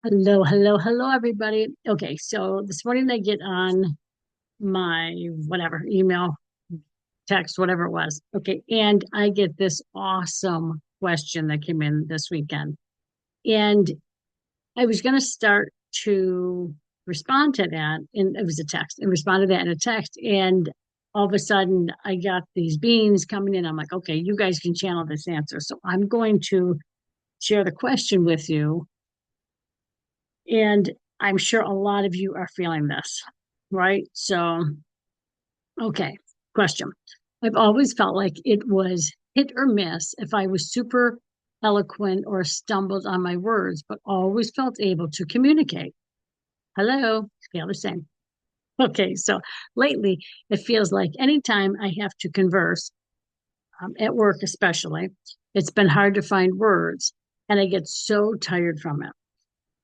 Hello, hello, hello, everybody. Okay, so this morning I get on my whatever email, text, whatever it was. Okay, and I get this awesome question that came in this weekend. And I was going to start to respond to that, and it was a text, and respond to that in a text. And all of a sudden, I got these beans coming in. I'm like, okay, you guys can channel this answer. So I'm going to share the question with you, and I'm sure a lot of you are feeling this, right? So, okay, question. I've always felt like it was hit or miss if I was super eloquent or stumbled on my words, but always felt able to communicate. Hello, scale the same. Okay, so lately it feels like anytime I have to converse, at work especially, it's been hard to find words and I get so tired from it.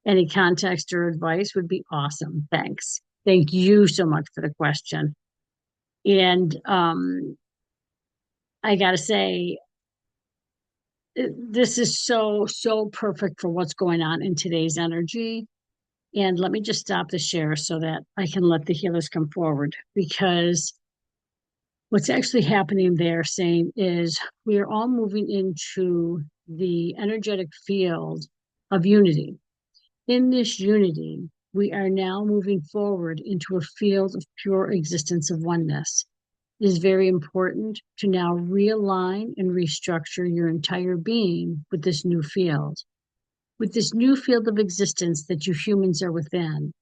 Any context or advice would be awesome. Thanks. Thank you so much for the question. And I got to say, this is so perfect for what's going on in today's energy. And let me just stop the share so that I can let the healers come forward because what's actually happening there saying is we are all moving into the energetic field of unity. In this unity, we are now moving forward into a field of pure existence of oneness. It is very important to now realign and restructure your entire being with this new field. With this new field of existence that you humans are within,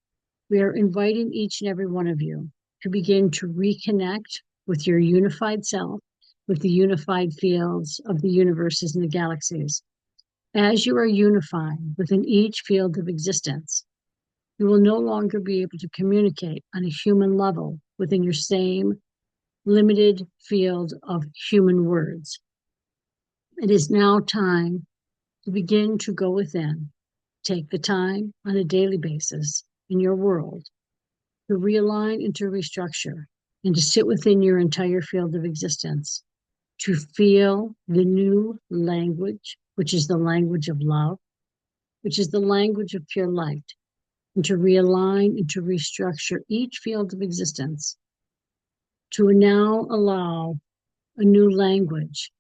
we are inviting each and every one of you to begin to reconnect with your unified self, with the unified fields of the universes and the galaxies. As you are unified within each field of existence, you will no longer be able to communicate on a human level within your same limited field of human words. It is now time to begin to go within. Take the time on a daily basis in your world to realign and to restructure and to sit within your entire field of existence, to feel the new language, which is the language of love, which is the language of pure light, and to realign and to restructure each field of existence, to now allow a new language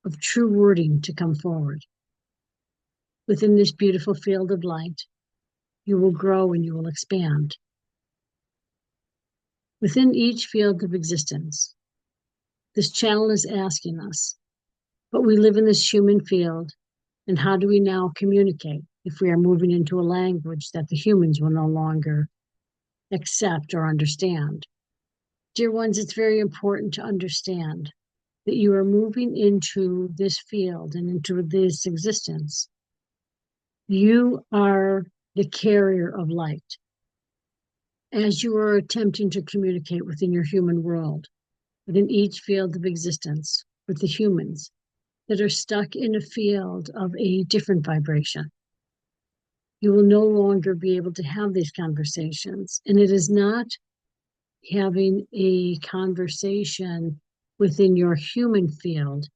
of true wording to come forward. Within this beautiful field of light, you will grow and you will expand. Within each field of existence, this channel is asking us, but we live in this human field, and how do we now communicate if we are moving into a language that the humans will no longer accept or understand? Dear ones, it's very important to understand that you are moving into this field and into this existence. You are the carrier of light. As you are attempting to communicate within your human world, within each field of existence, with the humans that are stuck in a field of a different vibration, you will no longer be able to have these conversations. And it is not having a conversation within your human field,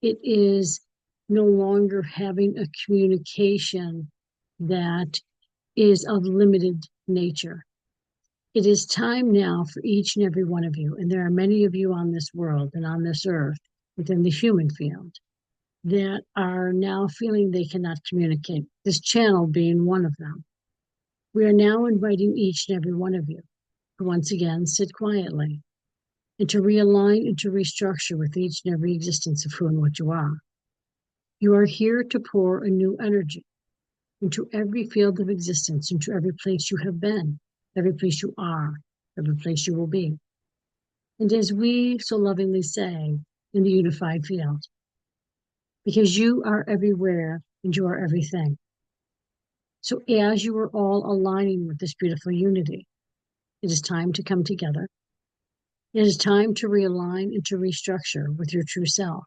it is no longer having a communication that is of limited nature. It is time now for each and every one of you, and there are many of you on this world and on this earth within the human field that are now feeling they cannot communicate, this channel being one of them. We are now inviting each and every one of you to once again sit quietly and to realign and to restructure with each and every existence of who and what you are. You are here to pour a new energy into every field of existence, into every place you have been, every place you are, every place you will be. And as we so lovingly say in the unified field, because you are everywhere and you are everything. So as you are all aligning with this beautiful unity, it is time to come together. It is time to realign and to restructure with your true self.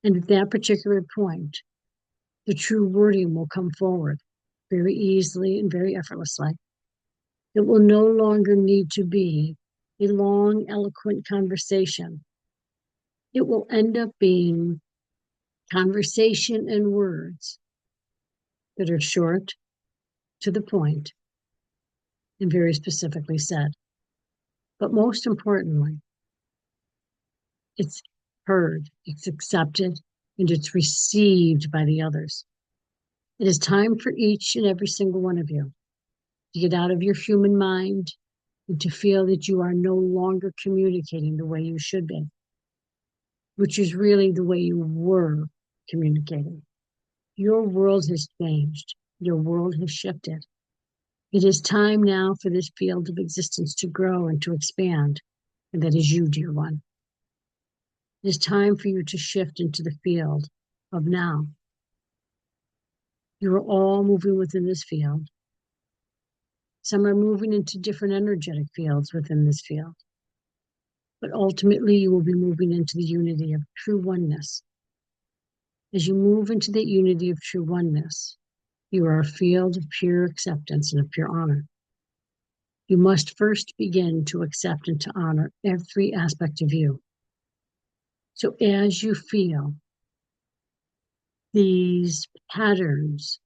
And at that particular point, the true wording will come forward very easily and very effortlessly. It will no longer need to be a long, eloquent conversation. It will end up being conversation and words that are short, to the point, and very specifically said. But most importantly, it's heard, it's accepted, and it's received by the others. It is time for each and every single one of you to get out of your human mind and to feel that you are no longer communicating the way you should be, which is really the way you were communicating. Your world has changed. Your world has shifted. It is time now for this field of existence to grow and to expand. And that is you, dear one. It is time for you to shift into the field of now. You are all moving within this field. Some are moving into different energetic fields within this field. But ultimately, you will be moving into the unity of true oneness. As you move into the unity of true oneness, you are a field of pure acceptance and of pure honor. You must first begin to accept and to honor every aspect of you. So as you feel these patterns,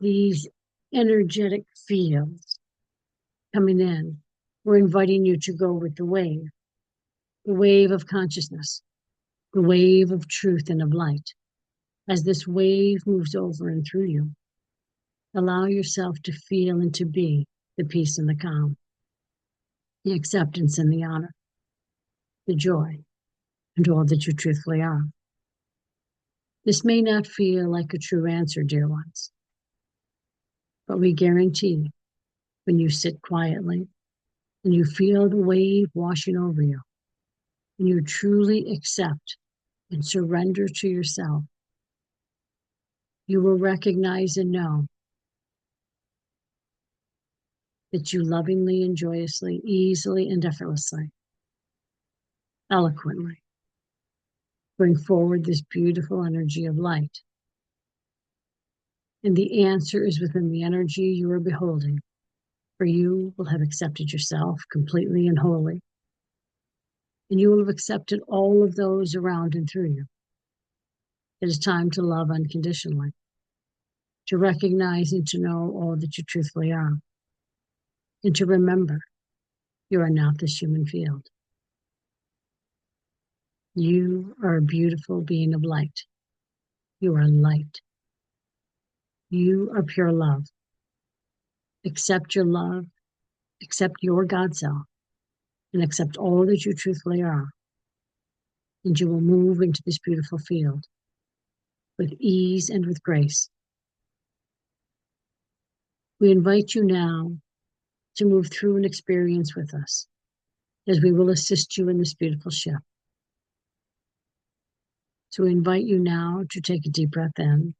these energetic fields coming in, we're inviting you to go with the wave of consciousness, the wave of truth and of light. As this wave moves over and through you, allow yourself to feel and to be the peace and the calm, the acceptance and the honor, the joy, and all that you truthfully are. This may not feel like a true answer, dear ones, but we guarantee when you sit quietly and you feel the wave washing over you, and you truly accept and surrender to yourself, you will recognize and know that you lovingly and joyously, easily and effortlessly, eloquently bring forward this beautiful energy of light. And the answer is within the energy you are beholding, for you will have accepted yourself completely and wholly. And you will have accepted all of those around and through you. It is time to love unconditionally, to recognize and to know all that you truthfully are, and to remember you are not this human field. You are a beautiful being of light. You are light. You are pure love. Accept your love, accept your God self, and accept all that you truthfully are. And you will move into this beautiful field with ease and with grace. We invite you now to move through an experience with us as we will assist you in this beautiful shift. So we invite you now to take a deep breath in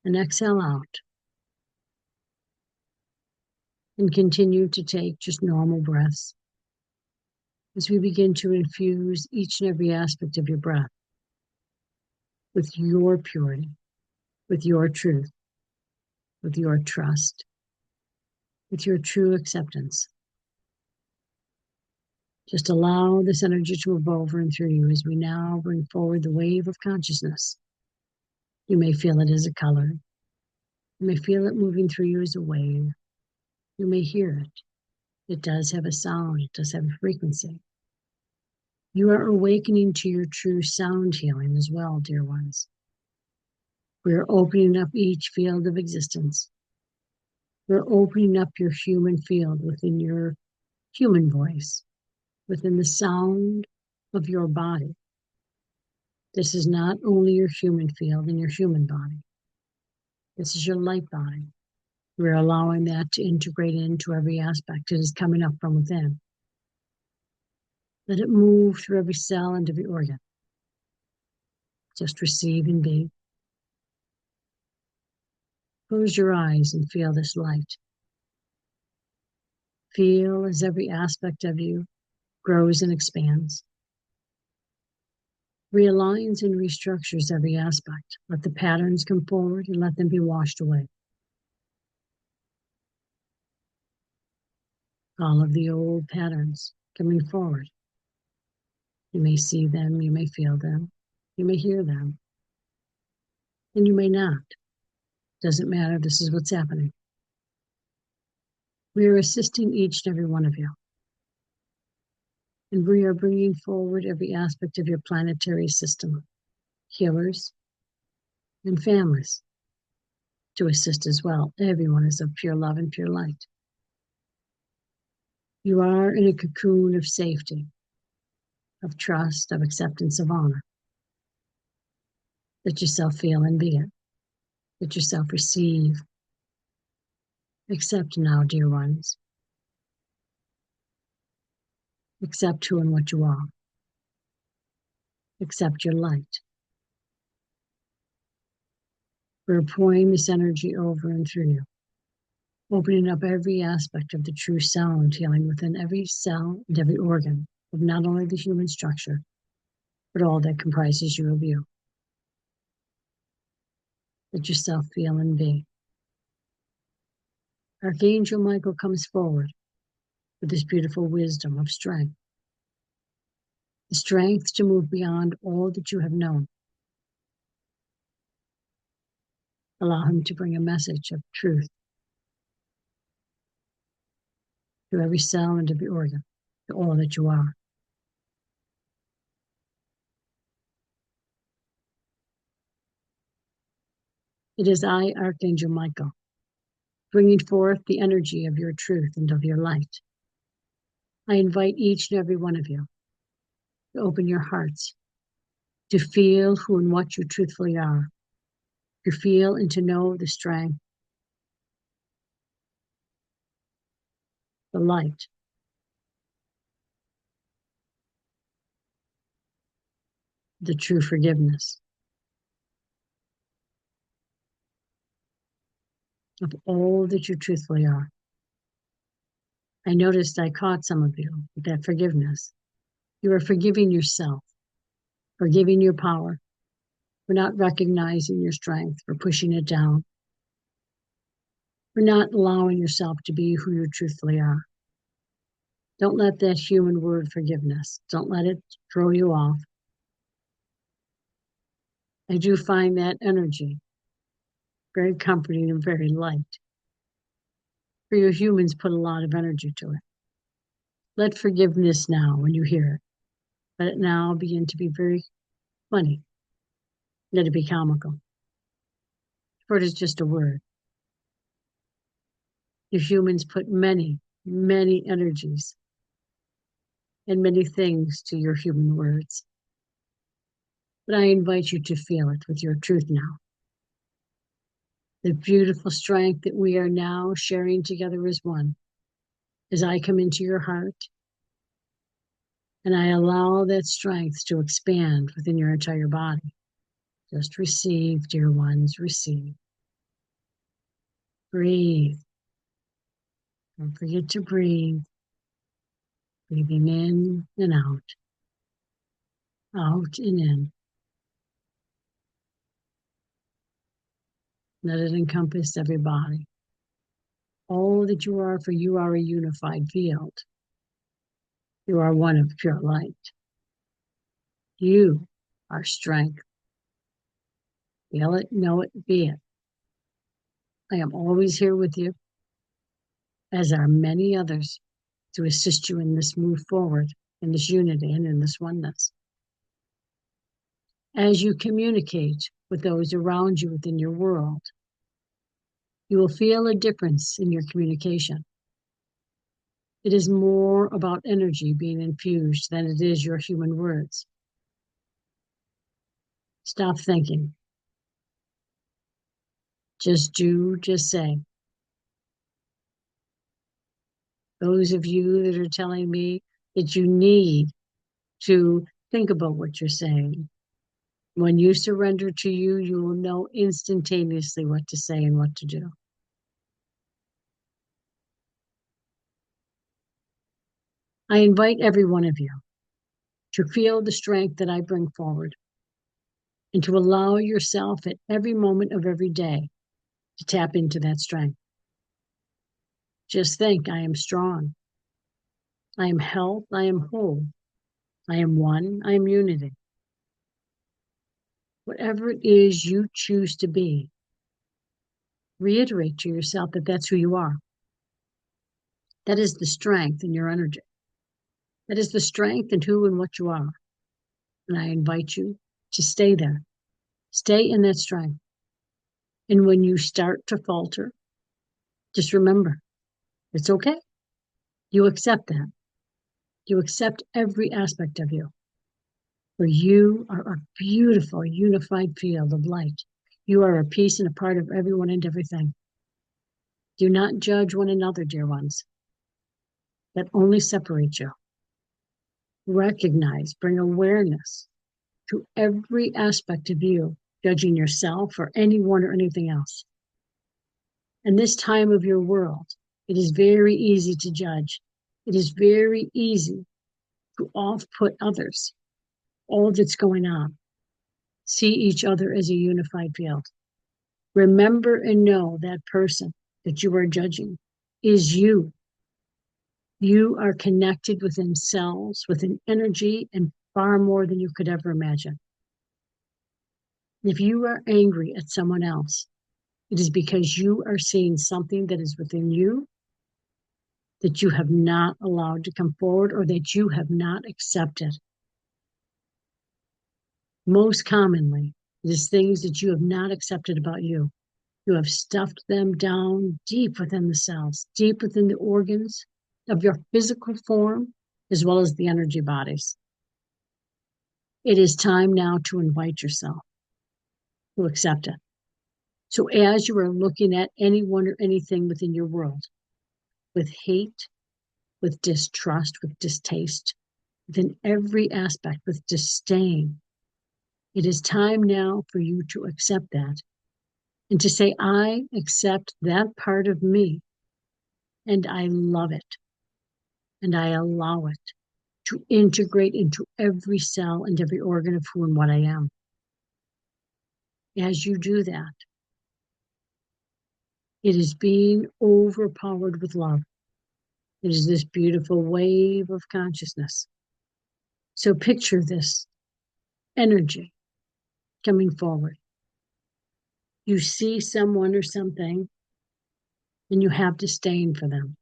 and exhale out, and continue to take just normal breaths as we begin to infuse each and every aspect of your breath with your purity, with your truth, with your trust, with your true acceptance. Just allow this energy to move over and through you as we now bring forward the wave of consciousness. You may feel it as a color. You may feel it moving through you as a wave. You may hear it. It does have a sound. It does have a frequency. You are awakening to your true sound healing as well, dear ones. We are opening up each field of existence. We're opening up your human field within your human voice, within the sound of your body. This is not only your human field and your human body. This is your light body. We're allowing that to integrate into every aspect that is coming up from within. Let it move through every cell and every organ. Just receive and be. Close your eyes and feel this light. Feel as every aspect of you grows and expands. Realigns and restructures every aspect. Let the patterns come forward and let them be washed away. All of the old patterns coming forward. You may see them, you may feel them, you may hear them, and you may not. Doesn't matter. This is what's happening. We are assisting each and every one of you. And we are bringing forward every aspect of your planetary system, healers and families, to assist as well. Everyone is of pure love and pure light. You are in a cocoon of safety, of trust, of acceptance, of honor. Let yourself feel and be it. Let yourself receive. Accept now, dear ones. Accept who and what you are. Accept your light. We're pouring this energy over and through you, opening up every aspect of the true sound healing within every cell and every organ of not only the human structure, but all that comprises you of you. Let yourself feel and be. Archangel Michael comes forward with this beautiful wisdom of strength, the strength to move beyond all that you have known. Allow him to bring a message of truth to every cell and every organ, to all that you are. It is I, Archangel Michael, bringing forth the energy of your truth and of your light. I invite each and every one of you to open your hearts, to feel who and what you truthfully are, to feel and to know the strength, the light, the true forgiveness of all that you truthfully are. I noticed I caught some of you with that forgiveness. You are forgiving yourself, forgiving your power, for not recognizing your strength, for pushing it down, for not allowing yourself to be who you truthfully are. Don't let that human word forgiveness, don't let it throw you off. I do find that energy very comforting and very light. For you humans put a lot of energy to it. Let forgiveness now, when you hear it, let it now begin to be very funny. Let it be comical. For it is just a word. You humans put many, many energies and many things to your human words. But I invite you to feel it with your truth now. The beautiful strength that we are now sharing together as one. As I come into your heart and I allow that strength to expand within your entire body. Just receive, dear ones, receive. Breathe. Don't forget to breathe. Breathing in and out. Out and in. Let it encompass every body. All that you are, for you are a unified field. You are one of pure light. You are strength. Feel it, know it, be it. I am always here with you, as are many others, to assist you in this move forward, in this unity and in this oneness. As you communicate with those around you within your world, you will feel a difference in your communication. It is more about energy being infused than it is your human words. Stop thinking. Just do, just say. Those of you that are telling me that you need to think about what you're saying, when you surrender to you, you will know instantaneously what to say and what to do. I invite every one of you to feel the strength that I bring forward and to allow yourself at every moment of every day to tap into that strength. Just think, I am strong. I am health. I am whole. I am one. I am unity. Whatever it is you choose to be, reiterate to yourself that that's who you are. That is the strength in your energy. That is the strength in who and what you are. And I invite you to stay there. Stay in that strength. And when you start to falter, just remember, it's okay. You accept that. You accept every aspect of you. For you are a beautiful, unified field of light. You are a piece and a part of everyone and everything. Do not judge one another, dear ones. That only separates you. Recognize, bring awareness to every aspect of you, judging yourself or anyone or anything else. In this time of your world, it is very easy to judge. It is very easy to off-put others, all that's going on. See each other as a unified field. Remember and know that person that you are judging is you. You are connected within cells, within energy, and far more than you could ever imagine. If you are angry at someone else, it is because you are seeing something that is within you that you have not allowed to come forward or that you have not accepted. Most commonly, it is things that you have not accepted about you. You have stuffed them down deep within the cells, deep within the organs of your physical form, as well as the energy bodies. It is time now to invite yourself to accept it. So as you are looking at anyone or anything within your world with hate, with distrust, with distaste, within every aspect, with disdain, it is time now for you to accept that and to say, I accept that part of me and I love it and I allow it to integrate into every cell and every organ of who and what I am. As you do that, it is being overpowered with love. It is this beautiful wave of consciousness. So picture this energy coming forward. You see someone or something and you have disdain for them.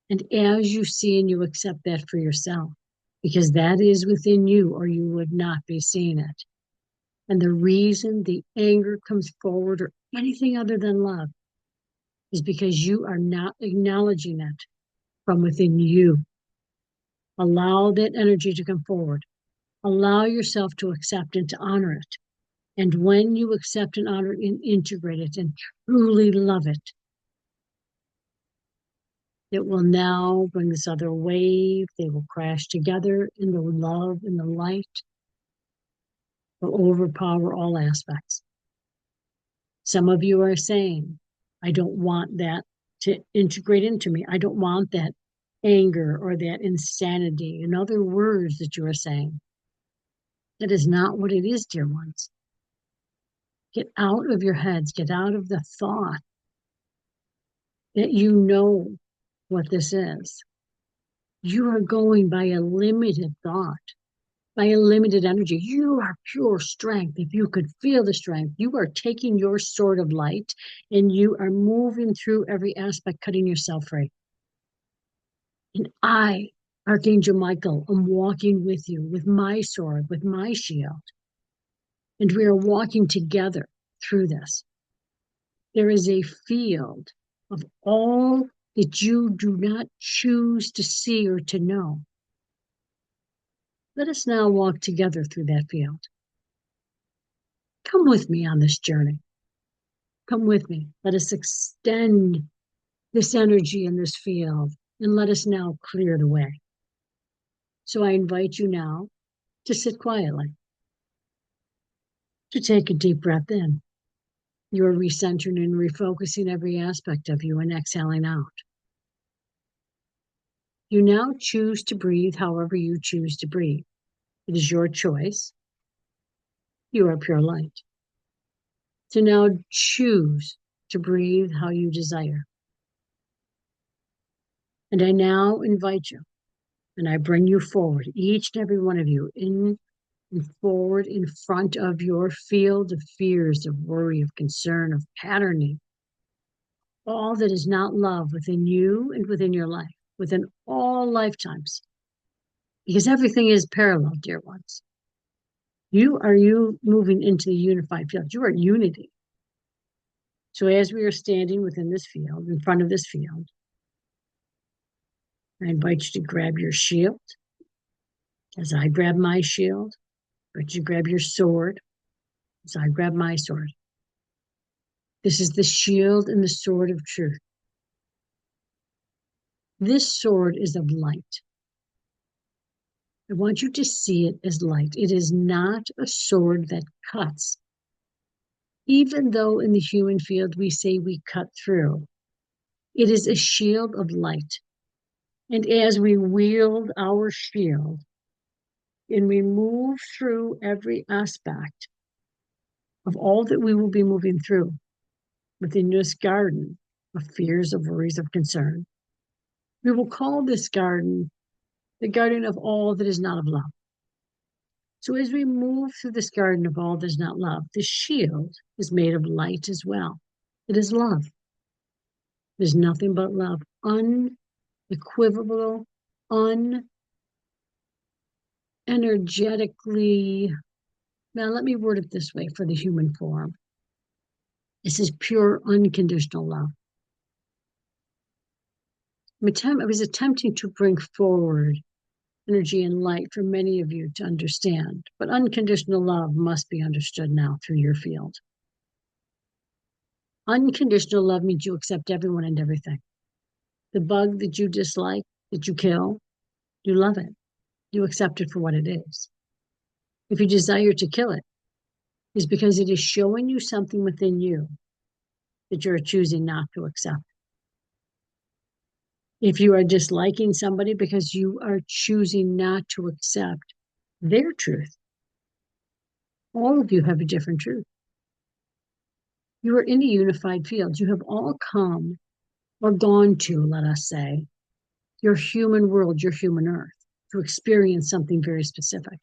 And as you see and you accept that for yourself, because that is within you or you would not be seeing it. And the reason the anger comes forward or anything other than love is because you are not acknowledging it from within you. Allow that energy to come forward. Allow yourself to accept and to honor it. And when you accept and honor and integrate it and truly love it, it will now bring this other wave. They will crash together in the love and the light. Will overpower all aspects. Some of you are saying, I don't want that to integrate into me. I don't want that anger or that insanity and other words that you are saying. That is not what it is, dear ones. Get out of your heads. Get out of the thought that you know what this is. You are going by a limited thought, by a limited energy. You are pure strength. If you could feel the strength, you are taking your sword of light and you are moving through every aspect, cutting yourself free. And I, Archangel Michael, am walking with you with my sword, with my shield. And we are walking together through this. There is a field of all that you do not choose to see or to know. Let us now walk together through that field. Come with me on this journey. Come with me. Let us extend this energy in this field and let us now clear the way. So I invite you now to sit quietly, to take a deep breath in. You are recentering and refocusing every aspect of you and exhaling out. You now choose to breathe however you choose to breathe. It is your choice. You are pure light. So now choose to breathe how you desire. And I now invite you, and I bring you forward, each and every one of you, in and forward in front of your field of fears, of worry, of concern, of patterning, all that is not love within you and within your life, within all lifetimes. Because everything is parallel, dear ones. You moving into the unified field. You are unity. So as we are standing within this field, in front of this field, I invite you to grab your shield. As I grab my shield, I invite you to grab your sword. As I grab my sword. This is the shield and the sword of truth. This sword is of light. I want you to see it as light. It is not a sword that cuts. Even though in the human field we say we cut through, it is a shield of light. And as we wield our shield and we move through every aspect of all that we will be moving through within this garden of fears, of worries, of concern, we will call this garden the garden of all that is not of love. So as we move through this garden of all that is not love, the shield is made of light as well. It is love. There's nothing but love, unequivocal, unenergetically. Now, let me word it this way for the human form. This is pure, unconditional love. I was attempting to bring forward energy and light for many of you to understand, but unconditional love must be understood now through your field. Unconditional love means you accept everyone and everything. The bug that you dislike, that you kill, you love it. You accept it for what it is. If you desire to kill it, it's because it is showing you something within you that you're choosing not to accept. If you are disliking somebody because you are choosing not to accept their truth, all of you have a different truth. You are in a unified field. You have all come or gone to, let us say, your human world, your human earth, to experience something very specific.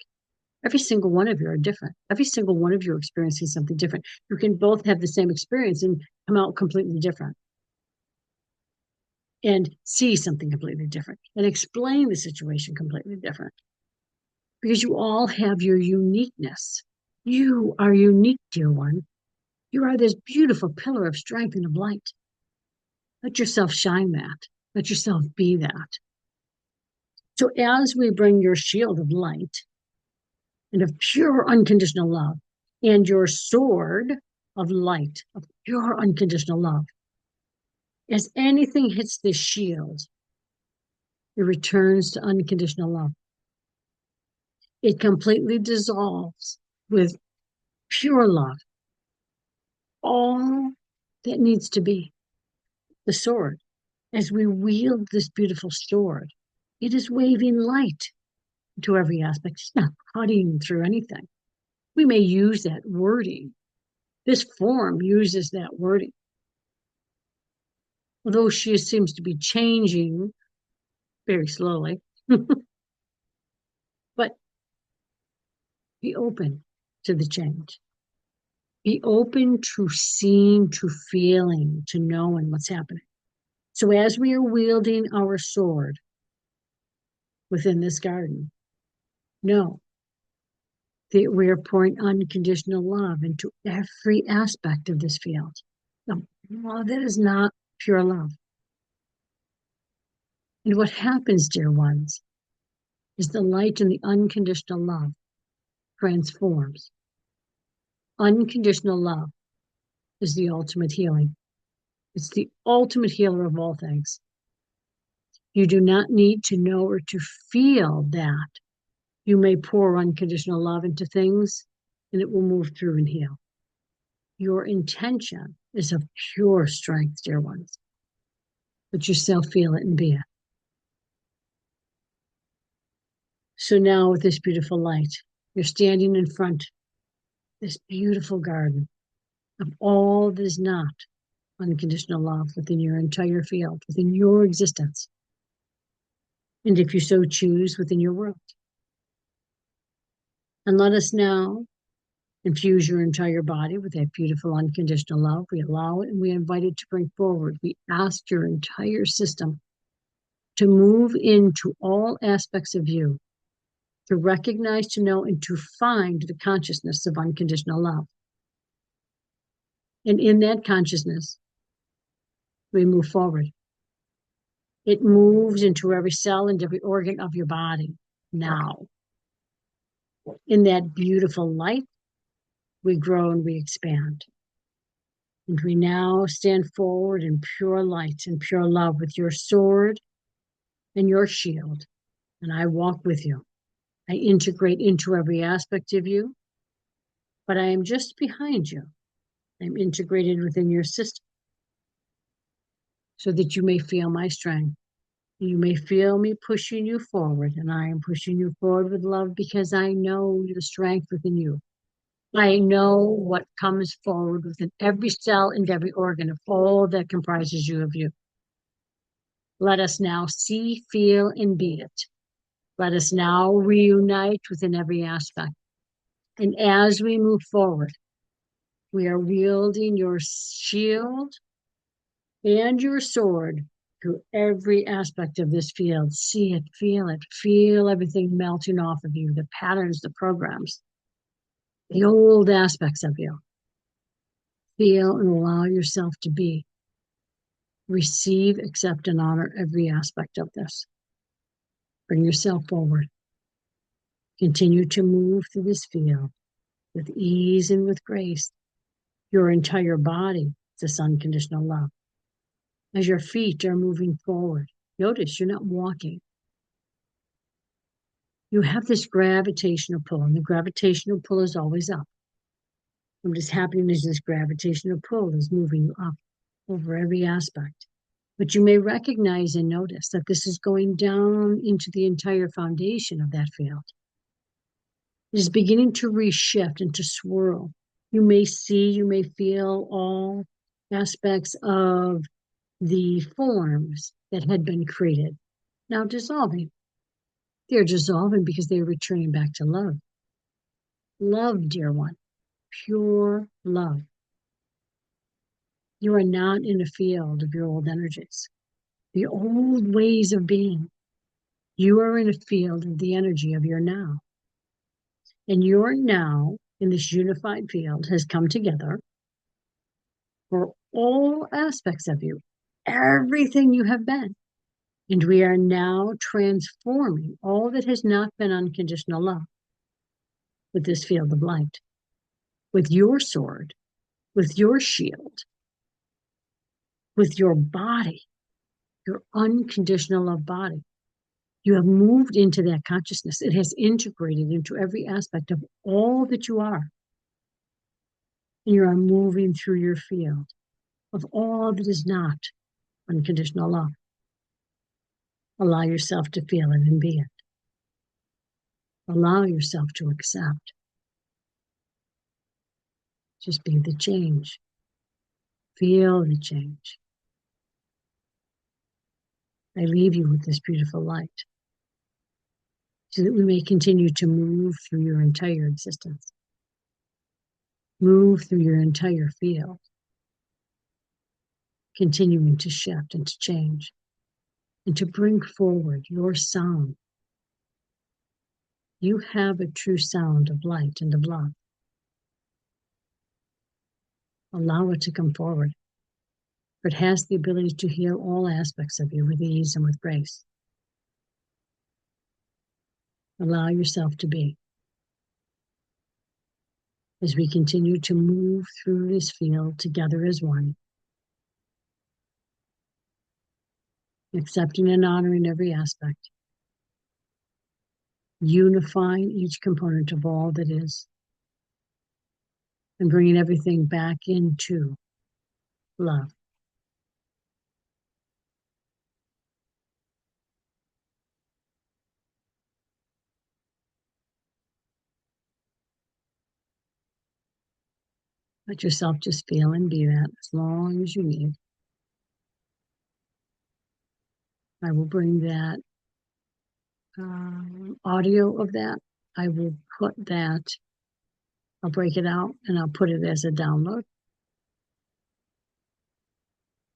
Every single one of you are different. Every single one of you are experiencing something different. You can both have the same experience and come out completely different and see something completely different and explain the situation completely different because you all have your uniqueness. You are unique, dear one. You are this beautiful pillar of strength and of light. Let yourself shine that. Let yourself be that. So as we bring your shield of light and of pure unconditional love and your sword of light, of pure unconditional love, as anything hits this shield, it returns to unconditional love. It completely dissolves with pure love. All that needs to be the sword. As we wield this beautiful sword, it is waving light to every aspect. It's not cutting through anything. We may use that wording. This form uses that wording. Although she seems to be changing very slowly, but be open to the change. Be open to seeing, to feeling, to knowing what's happening. So as we are wielding our sword within this garden, know that we are pouring unconditional love into every aspect of this field. No, that is not pure love. And what happens, dear ones, is the light and the unconditional love transforms. Unconditional love is the ultimate healing. It's the ultimate healer of all things. You do not need to know or to feel that. You may pour unconditional love into things and it will move through and heal. Your intention is of pure strength, dear ones. But yourself feel it and be it. So now with this beautiful light, you're standing in front of this beautiful garden of all that is not unconditional love within your entire field, within your existence. And if you so choose, within your world. And let us now infuse your entire body with that beautiful unconditional love. We allow it and we invite it to bring forward. We ask your entire system to move into all aspects of you, to recognize, to know, and to find the consciousness of unconditional love. And in that consciousness, we move forward. It moves into every cell and every organ of your body now. In that beautiful light, we grow and we expand. And we now stand forward in pure light and pure love with your sword and your shield. And I walk with you. I integrate into every aspect of you, but I am just behind you. I'm integrated within your system so that you may feel my strength. You may feel me pushing you forward, and I am pushing you forward with love because I know the strength within you. I know what comes forward within every cell and every organ of all that comprises you of you. Let us now see, feel, and be it. Let us now reunite within every aspect. And as we move forward, we are wielding your shield and your sword through every aspect of this field. See it, feel everything melting off of you, the patterns, the programs, the old aspects of you. Feel and allow yourself to be. Receive, accept, and honor every aspect of this. Bring yourself forward. Continue to move through this field with ease and with grace. Your entire body is this unconditional love. As your feet are moving forward, notice you're not walking. You have this gravitational pull, and the gravitational pull is always up. What is happening is this gravitational pull is moving you up over every aspect. But you may recognize and notice that this is going down into the entire foundation of that field. It is beginning to reshift and to swirl. You may see, you may feel all aspects of the forms that had been created now dissolving. They're dissolving because they're returning back to love. Love, dear one, pure love. You are not in a field of your old energies, the old ways of being. You are in a field of the energy of your now. And your now in this unified field has come together for all aspects of you, everything you have been. And we are now transforming all that has not been unconditional love with this field of light, with your sword, with your shield, with your body, your unconditional love body. You have moved into that consciousness. It has integrated into every aspect of all that you are. And you are moving through your field of all that is not unconditional love. Allow yourself to feel it and be it. Allow yourself to accept. Just be the change. Feel the change. I leave you with this beautiful light so that we may continue to move through your entire existence. Move through your entire field, continuing to shift and to change and to bring forward your sound. You have a true sound of light and of love. Allow it to come forward. For it has the ability to heal all aspects of you with ease and with grace. Allow yourself to be. As we continue to move through this field together as one, accepting and honoring every aspect, unifying each component of all that is, and bringing everything back into love. Let yourself just feel and be that as long as you need. I will bring that audio of that I will put that, I'll break it out and I'll put it as a download.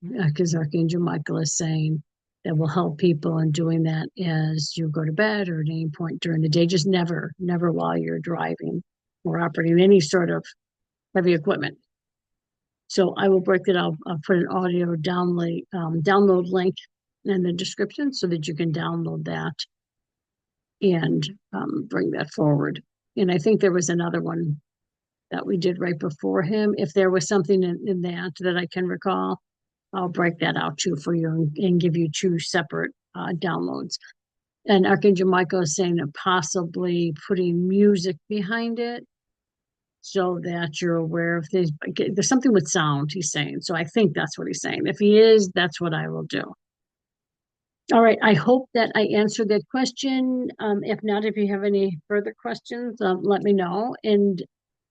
Because Archangel Michael is saying that will help people in doing that as you go to bed or at any point during the day. Just never, never while you're driving or operating any sort of heavy equipment. So I will break it out. I'll put an audio download link in the description so that you can download that and bring that forward. And I think there was another one that we did right before him. If there was something in that I can recall, I'll break that out too for you and give you two separate downloads. And Archangel Michael is saying that possibly putting music behind it so that you're aware of things. There's something with sound, he's saying. So I think that's what he's saying. If he is, that's what I will do. All right. I hope that I answered that question. If not, if you have any further questions, let me know. And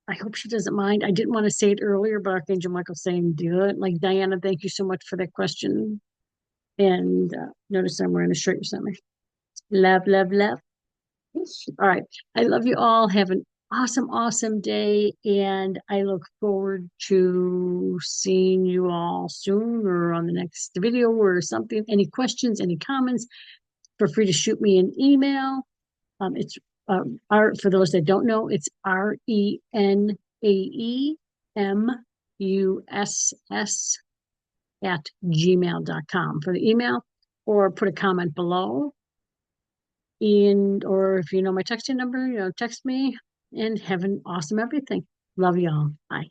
I hope she doesn't mind. I didn't want to say it earlier, but Archangel Michael's saying do it. Like, Diana, thank you so much for that question. And notice I'm wearing a shirt you sent me. Love, love, love. All right. I love you all. Have an awesome, awesome day. And I look forward to seeing you all soon or on the next video or something. Any questions, any comments, feel free to shoot me an email. It's for those that don't know, it's RENAEMUSS at gmail.com for the email, or put a comment below. Or if you know my texting number, text me, and have an awesome everything. Love y'all. Bye.